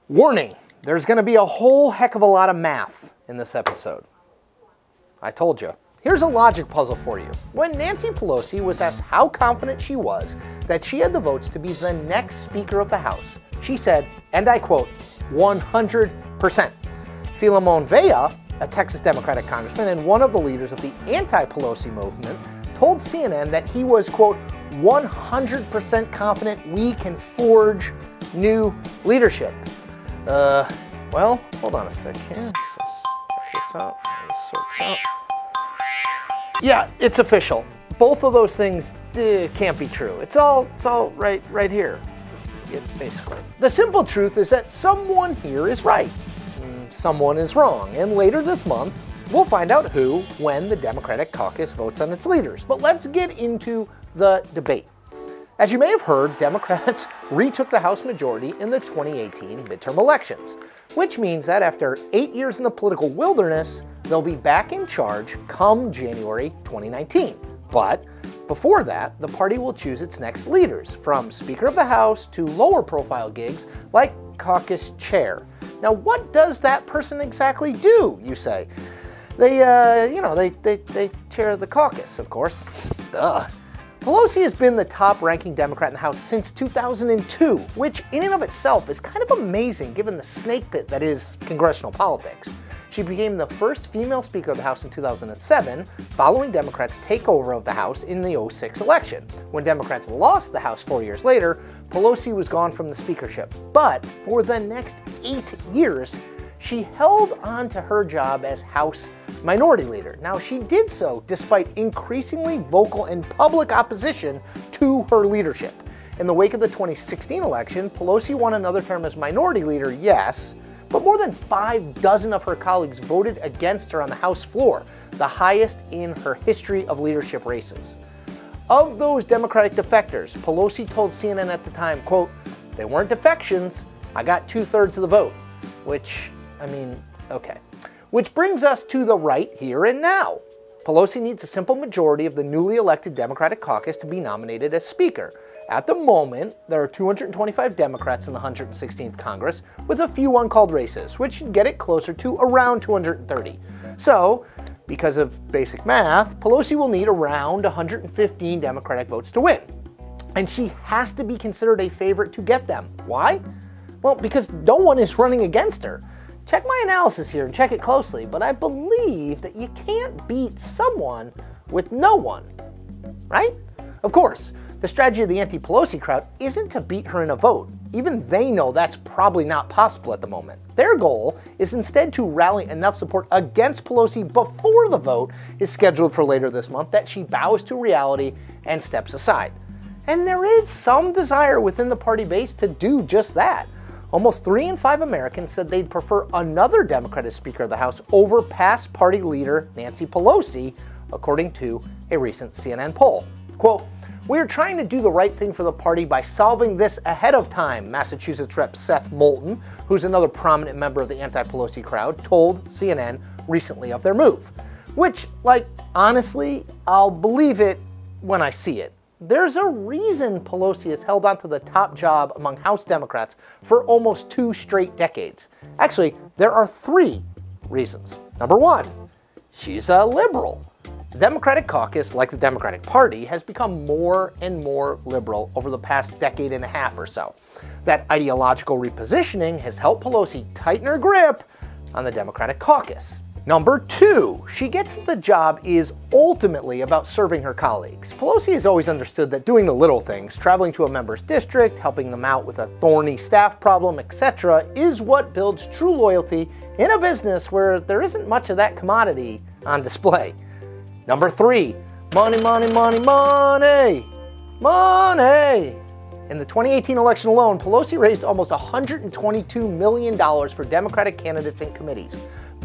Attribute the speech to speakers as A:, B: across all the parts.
A: Warning, there's going to be a whole heck of a lot of math in this episode. I told you. Here's a logic puzzle for you. When Nancy Pelosi was asked how confident she was that she had the votes to be the next Speaker of the House, she said, and I quote, 100%. Philemon Vea, a Texas Democratic congressman and one of the leaders of the anti-Pelosi movement, told CNN that he was, quote, 100% confident we can forge new leadership. Well, hold on a sec here. Check this out. Search out. Yeah, it's official. Both of those things can't be true. It's all right here, basically. The simple truth is that someone here is right, and someone is wrong, and later this month, we'll find out who, when the Democratic caucus votes on its leaders. But let's get into the debate. As you may have heard, Democrats retook the House majority in the 2018 midterm elections, which means that after 8 years in the political wilderness, they'll be back in charge come January 2019. But before that, the party will choose its next leaders, from Speaker of the House to lower profile gigs like caucus chair. Now, what does that person exactly do, you say? They chair the caucus, of course. Duh. Pelosi has been the top-ranking Democrat in the House since 2002, which in and of itself is kind of amazing given the snake pit that is congressional politics. She became the first female Speaker of the House in 2007, following Democrats' takeover of the House in the 2006 election. When Democrats lost the House 4 years later, Pelosi was gone from the speakership. But for the next 8 years, she held on to her job as House Minority Leader. Now, she did so despite increasingly vocal and public opposition to her leadership. In the wake of the 2016 election, Pelosi won another term as Minority Leader, yes, but more than 6 of her colleagues voted against her on the House floor, the highest in her history of leadership races. Of those Democratic defectors, Pelosi told CNN at the time, quote, "They weren't defections, I got 2/3 of the vote," which, I mean, okay. Which brings us to the right here and now. Pelosi needs a simple majority of the newly elected Democratic caucus to be nominated as Speaker. At the moment, there are 225 Democrats in the 116th Congress, with a few uncalled races, which should get it closer to around 230. So, because of basic math, Pelosi will need around 115 Democratic votes to win. And she has to be considered a favorite to get them. Why? Well, because no one is running against her. Check my analysis here and check it closely, but I believe that you can't beat someone with no one, right? Of course, the strategy of the anti-Pelosi crowd isn't to beat her in a vote. Even they know that's probably not possible at the moment. Their goal is instead to rally enough support against Pelosi before the vote is scheduled for later this month that she bows to reality and steps aside. And there is some desire within the party base to do just that. Almost 3 in 5 Americans said they'd prefer another Democrat as Speaker of the House over past party leader Nancy Pelosi, according to a recent CNN poll. Quote, "We are trying to do the right thing for the party by solving this ahead of time," Massachusetts Rep. Seth Moulton, who's another prominent member of the anti-Pelosi crowd, told CNN recently of their move. Which, honestly, I'll believe it when I see it. There's a reason Pelosi has held on to the top job among House Democrats for almost 2 straight decades. Actually, there are 3 reasons. Number 1, she's a liberal. The Democratic caucus, like the Democratic Party, has become more and more liberal over the past decade and a half or so. That ideological repositioning has helped Pelosi tighten her grip on the Democratic caucus. Number 2, she gets that the job is ultimately about serving her colleagues. Pelosi has always understood that doing the little things, traveling to a member's district, helping them out with a thorny staff problem, etc., is what builds true loyalty in a business where there isn't much of that commodity on display. Number 3, money, money, money, money, money. In the 2018 election alone, Pelosi raised almost $122 million for Democratic candidates and committees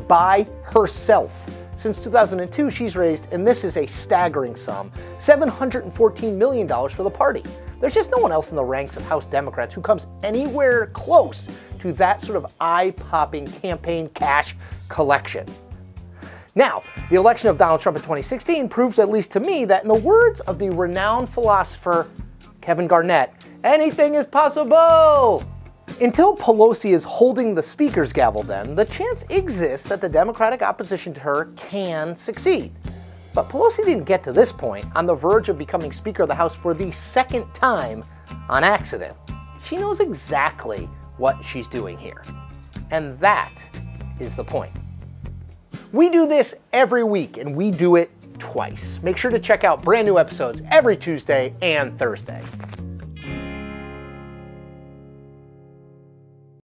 A: by herself. Since 2002, she's raised, and this is a staggering sum, $714 million for the party. There's just no one else in the ranks of House Democrats who comes anywhere close to that sort of eye-popping campaign cash collection. Now, the election of Donald Trump in 2016 proves, at least to me, that in the words of the renowned philosopher Kevin Garnett, anything is possible. Until Pelosi is holding the speaker's gavel then, the chance exists that the Democratic opposition to her can succeed. But Pelosi didn't get to this point, on the verge of becoming Speaker of the House for the second time, on accident. She knows exactly what she's doing here. And that is the point. We do this every week, and we do it twice. Make sure to check out brand new episodes every Tuesday and Thursday.